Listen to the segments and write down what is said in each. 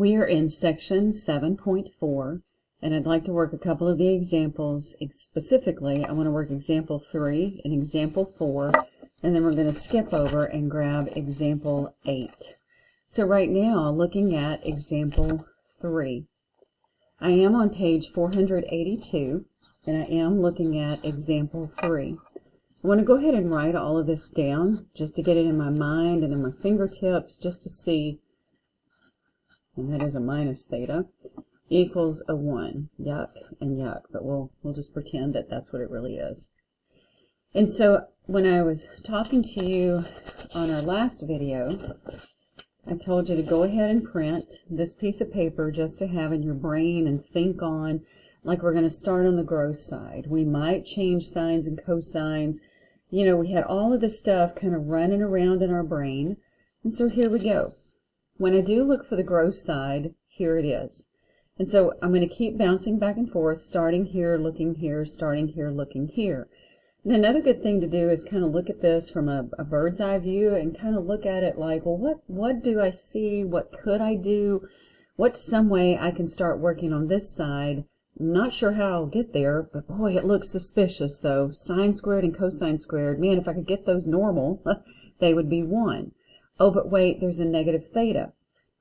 We are in section 7.4, and I'd like to work a couple of the examples. Specifically, I want to work example 3 and example 4, and then we're going to skip over and grab example 8. So right now, looking at example 3, I am on page 482, and I am looking at example 3. I want to go ahead and write all of this down just to get it in my mind and in my fingertips, just to see, and that is a minus theta, equals a 1. Yuck and yuck, but we'll just pretend that that's what it really is. And so when I was talking to you on our last video, I told you to go ahead and print this piece of paper just to have in your brain and think on, like we're going to start on the gross side. We might change sines and cosines. You know, we had all of this stuff kind of running around in our brain. And so here we go. When I do look for the gross side, here it is. And so I'm going to keep bouncing back and forth, starting here, looking here, starting here, looking here. And another good thing to do is kind of look at this from a bird's eye view and kind of look at it like, well, what do I see? What could I do? What's some way I can start working on this side? I'm not sure how I'll get there, but boy, it looks suspicious though. Sine squared and cosine squared, man, if I could get those normal, they would be 1. Oh, but wait, there's a negative theta.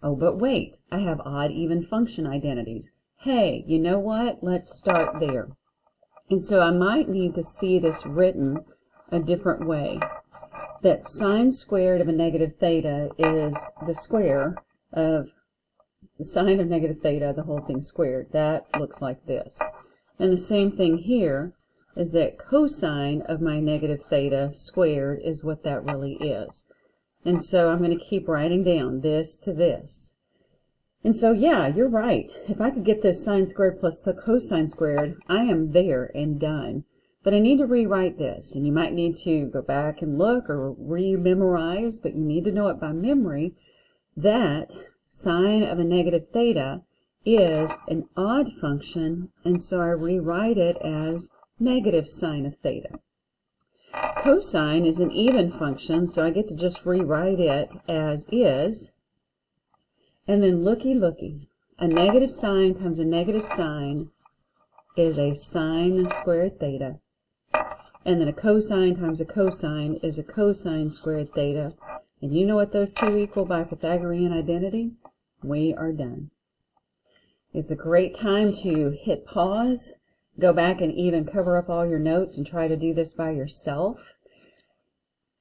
Oh, but wait, I have odd-even function identities. Hey, you know what? Let's start there. And so I might need to see this written a different way. That sine squared of a negative theta is the square of the sine of negative theta, the whole thing squared. That looks like this. And the same thing here is that cosine of my negative theta squared is what that really is. And so I'm going to keep writing down this to this. And so, yeah, you're right. If I could get this sine squared plus the cosine squared, I am there and done. But I need to rewrite this, and you might need to go back and look or re-memorize, but you need to know it by memory, that sine of a negative theta is an odd function, and so I rewrite it as negative sine of theta. Cosine is an even function, so I get to just rewrite it as is. And then looky, a negative sine times a negative sine is a sine squared theta. And then a cosine times a cosine is a cosine squared theta. And you know what those two equal by Pythagorean identity? We are done. It's a great time to hit pause. Go back and even cover up all your notes and try to do this by yourself.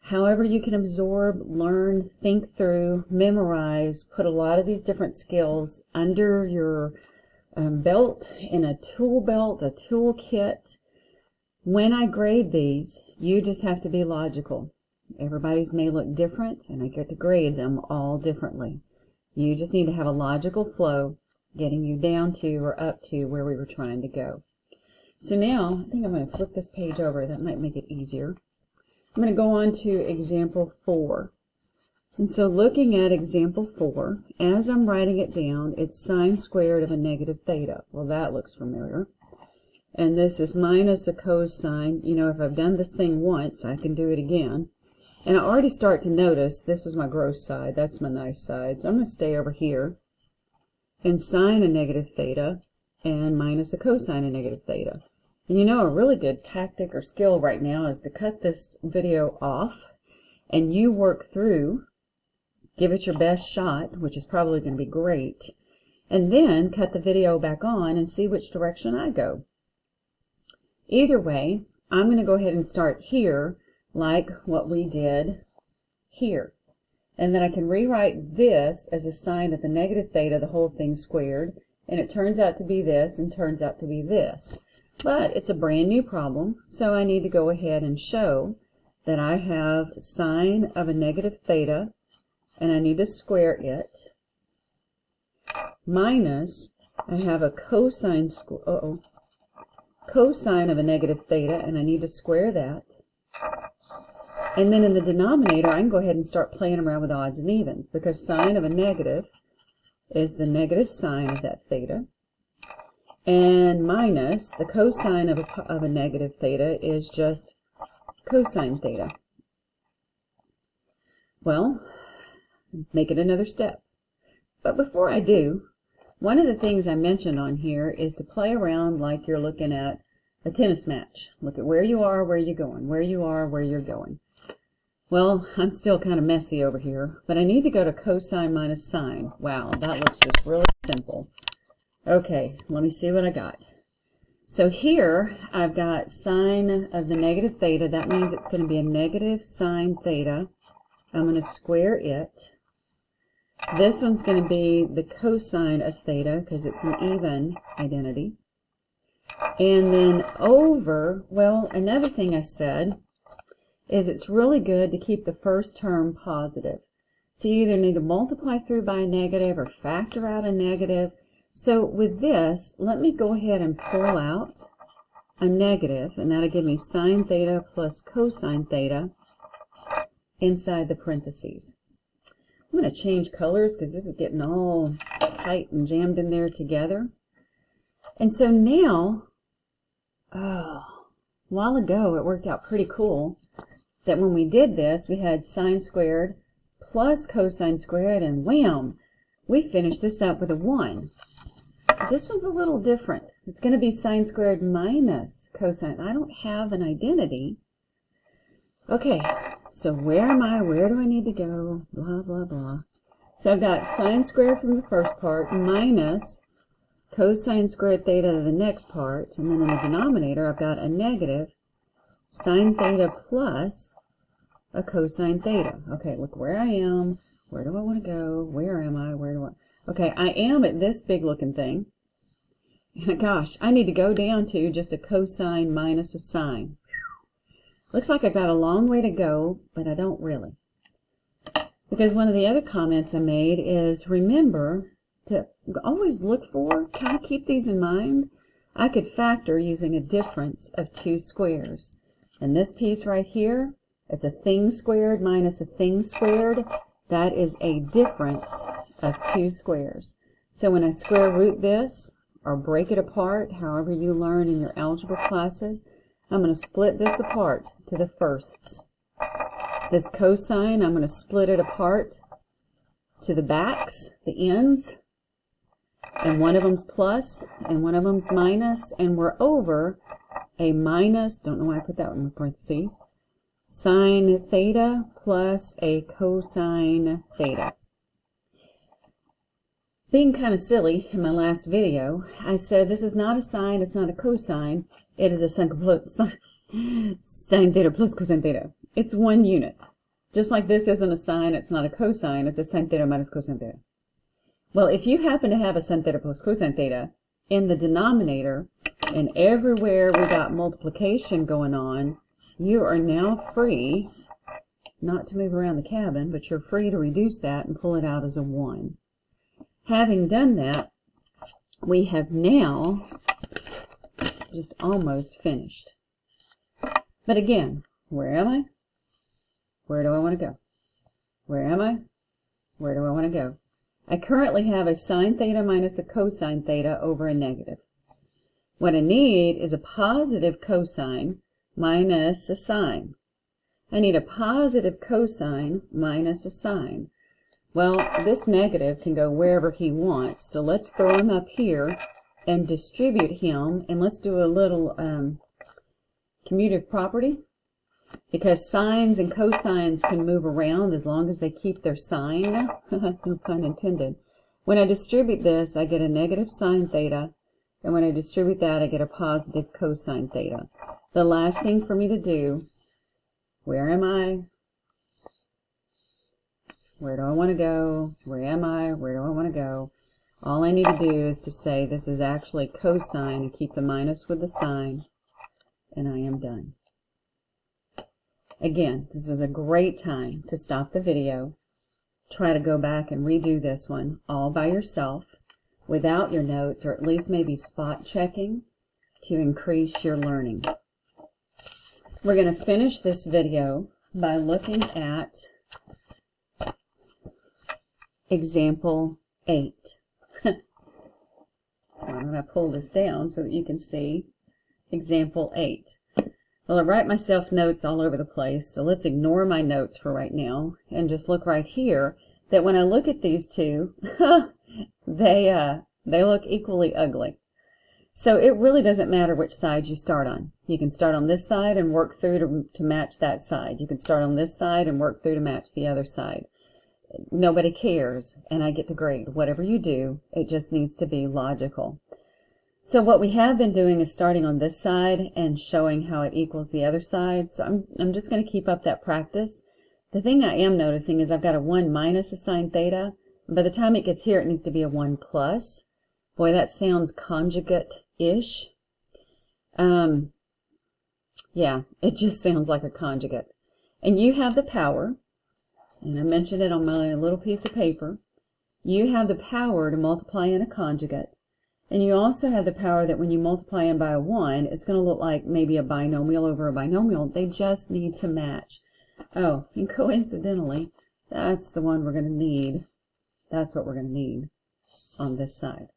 However you can absorb, learn, think through, memorize, put a lot of these different skills under your belt, in a tool belt, a tool kit. When I grade these, you just have to be logical. Everybody's may look different, and I get to grade them all differently. You just need to have a logical flow getting you down to or up to where we were trying to go. So now, I think I'm going to flip this page over. That might make it easier. I'm going to go on to example 4. And so looking at example 4, as I'm writing it down, it's sine squared of a negative theta. Well, that looks familiar. And this is minus a cosine. You know, if I've done this thing once, I can do it again. And I already start to notice this is my gross side. That's my nice side. So I'm going to stay over here and sine a negative theta and minus a cosine of negative theta. And you know, a really good tactic or skill right now is to cut this video off and you work through, give it your best shot, which is probably going to be great, and then cut the video back on and see which direction I go. Either way, I'm going to go ahead and start here like what we did here. And then I can rewrite this as a sine of the negative theta, the whole thing squared, and it turns out to be this and turns out to be this. But it's a brand new problem, so I need to go ahead and show that I have sine of a negative theta, and I need to square it, minus I have a cosine of a negative theta, and I need to square that. And then in the denominator, I can go ahead and start playing around with odds and evens, because sine of a negative is the negative sine of that theta. And minus the cosine of a negative theta is just cosine theta. Well, make it another step. But before I do, one of the things I mentioned on here is to play around like you're looking at a tennis match. Look at where you are, where you're going, where you are, where you're going. Well, I'm still kind of messy over here, but I need to go to cosine minus sine. Wow, that looks just really simple. Okay, let me see what I got. So here, I've got sine of the negative theta. That means it's going to be a negative sine theta. I'm going to square it. This one's going to be the cosine of theta because it's an even identity. And then over, well, another thing I said is it's really good to keep the first term positive. So you either need to multiply through by a negative or factor out a negative. So with this, let me go ahead and pull out a negative, and that'll give me sine theta plus cosine theta inside the parentheses. I'm going to change colors because this is getting all tight and jammed in there together. And so now, a while ago it worked out pretty cool that when we did this, we had sine squared plus cosine squared, and wham, we finished this up with a 1. This one's a little different. It's going to be sine squared minus cosine. I don't have an identity. Okay, so where am I? Where do I need to go? Blah, blah, blah. So I've got sine squared from the first part minus cosine squared theta to the next part. And then in the denominator, I've got a negative sine theta plus a cosine theta. Okay, look where I am. Where do I want to go? Where am I? Where do I... Okay, I am at this big looking thing. And gosh, I need to go down to just a cosine minus a sine. Looks like I've got a long way to go, but I don't really. Because one of the other comments I made is remember to always look for, can I keep these in mind? I could factor using a difference of 2 squares. And this piece right here, it's a thing squared minus a thing squared. That is a difference of 2 squares. So when I square root this, or break it apart, however you learn in your algebra classes, I'm going to split this apart to the firsts. This cosine, I'm going to split it apart to the backs, the ends, and one of them's plus, and one of them's minus, and we're over a minus, don't know why I put that one in parentheses, sine theta plus a cosine theta. Being kind of silly in my last video, I said this is not a sine, it's not a cosine, it is a sine theta plus cosine theta. It's 1 unit. Just like this isn't a sine, it's not a cosine, it's a sine theta minus cosine theta. Well, if you happen to have a sine theta plus cosine theta in the denominator, and everywhere we got multiplication going on, you are now free, not to move around the cabin, but you're free to reduce that and pull it out as a 1. Having done that, we have now just almost finished. But again, where am I? Where do I want to go? Where am I? Where do I want to go? I currently have a sine theta minus a cosine theta over a negative. What I need is a positive cosine minus a sine. I need a positive cosine minus a sine. Well, this negative can go wherever he wants, so let's throw him up here and distribute him, and let's do a little commutative property, because sines and cosines can move around as long as they keep their sign, no pun intended. When I distribute this, I get a negative sine theta, and when I distribute that, I get a positive cosine theta. The last thing for me to do, where am I? Where do I want to go? Where am I? Where do I want to go? All I need to do is to say this is actually cosine and keep the minus with the sine, and I am done. Again, this is a great time to stop the video, try to go back and redo this one all by yourself without your notes, or at least maybe spot checking to increase your learning. We're going to finish this video by looking at example 8. I'm going to pull this down so that you can see example 8. Well, I write myself notes all over the place, so let's ignore my notes for right now and just look right here that when I look at these two, they look equally ugly. So it really doesn't matter which side you start on. You can start on this side and work through to match that side. You can start on this side and work through to match the other side. Nobody cares, and I get to grade. Whatever you do, it just needs to be logical. So what we have been doing is starting on this side and showing how it equals the other side. So I'm just going to keep up that practice. The thing I am noticing is I've got a 1 minus a sine theta. By the time it gets here, it needs to be a 1 plus. Boy, that sounds conjugate-ish. Yeah, it just sounds like a conjugate. And you have the power, and I mentioned it on my little piece of paper, you have the power to multiply in a conjugate. And you also have the power that when you multiply in by a 1, it's going to look like maybe a binomial over a binomial. They just need to match. Oh, and coincidentally, that's the one we're going to need. That's what we're going to need on this side.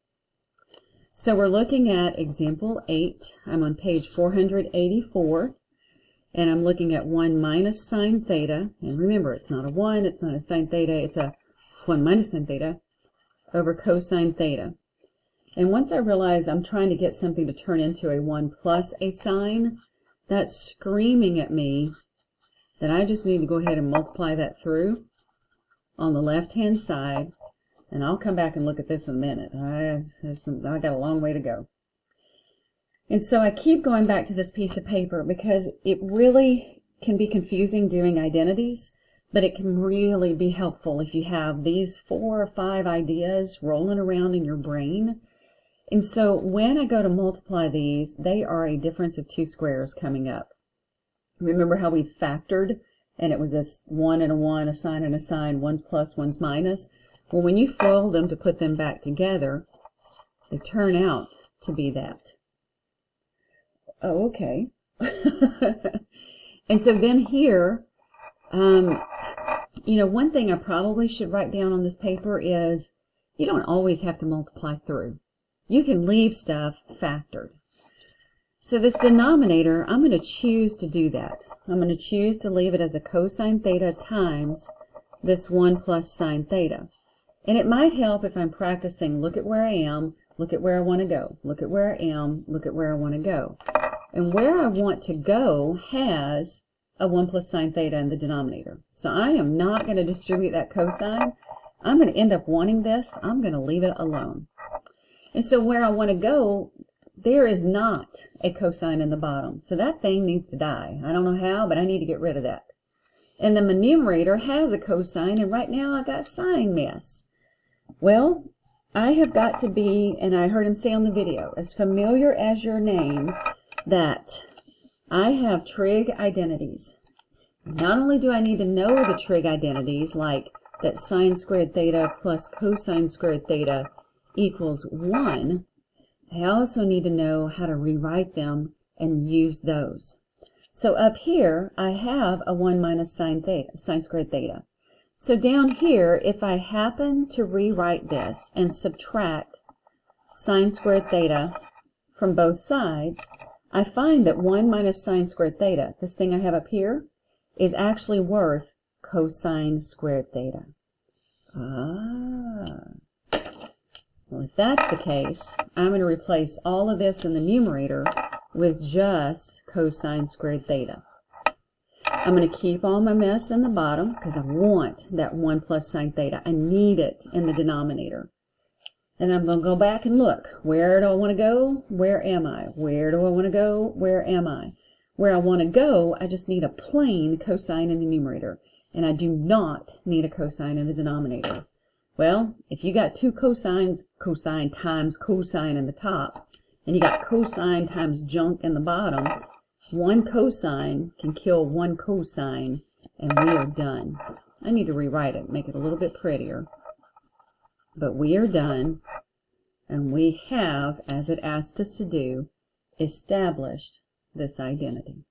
So we're looking at example 8. I'm on page 484, and I'm looking at 1 minus sine theta. And remember, it's not a 1, it's not a sine theta, it's a 1 minus sine theta over cosine theta. And once I realize I'm trying to get something to turn into a 1 plus a sine, that's screaming at me that I just need to go ahead and multiply that through on the left-hand side. And I'll come back and look at this in a minute. I got a long way to go. And so I keep going back to this piece of paper because it really can be confusing doing identities, but it can really be helpful if you have these 4 or 5 ideas rolling around in your brain. And so when I go to multiply these, they are a difference of 2 squares coming up. Remember how we factored, and it was a 1 and a 1, a sine and a sine, one's plus, one's minus? Well, when you fold them to put them back together, they turn out to be that. Oh, okay. And so then here, you know, one thing I probably should write down on this paper is you don't always have to multiply through. You can leave stuff factored. So this denominator, I'm going to choose to do that. I'm going to choose to leave it as a cosine theta times this 1 plus sine theta. And it might help if I'm practicing, look at where I am, look at where I want to go, look at where I am, look at where I want to go. And where I want to go has a 1 plus sine theta in the denominator. So I am not going to distribute that cosine. I'm going to end up wanting this. I'm going to leave it alone. And so where I want to go, there is not a cosine in the bottom. So that thing needs to die. I don't know how, but I need to get rid of that. And the numerator has a cosine, and right now I got sine mess. Well, I have got to be, and I heard him say on the video, as familiar as your name, that I have trig identities. Not only do I need to know the trig identities, like that sine squared theta plus cosine squared theta equals 1, I also need to know how to rewrite them and use those. So up here, I have a 1 minus sine squared theta. So down here, if I happen to rewrite this and subtract sine squared theta from both sides, I find that 1 minus sine squared theta, this thing I have up here, is actually worth cosine squared theta. Ah. Well, if that's the case, I'm going to replace all of this in the numerator with just cosine squared theta. I'm going to keep all my mess in the bottom because I want that 1 plus sine theta. I need it in the denominator. And I'm going to go back and look. Where do I want to go? Where am I? Where do I want to go? Where am I? Where I want to go, I just need a plain cosine in the numerator. And I do not need a cosine in the denominator. Well, if you got 2 cosines, cosine times cosine in the top, and you got cosine times junk in the bottom, 1 cosine can kill 1 cosine, and we are done. I need to rewrite it, make it a little bit prettier. But we are done, and we have, as it asked us to do, established this identity.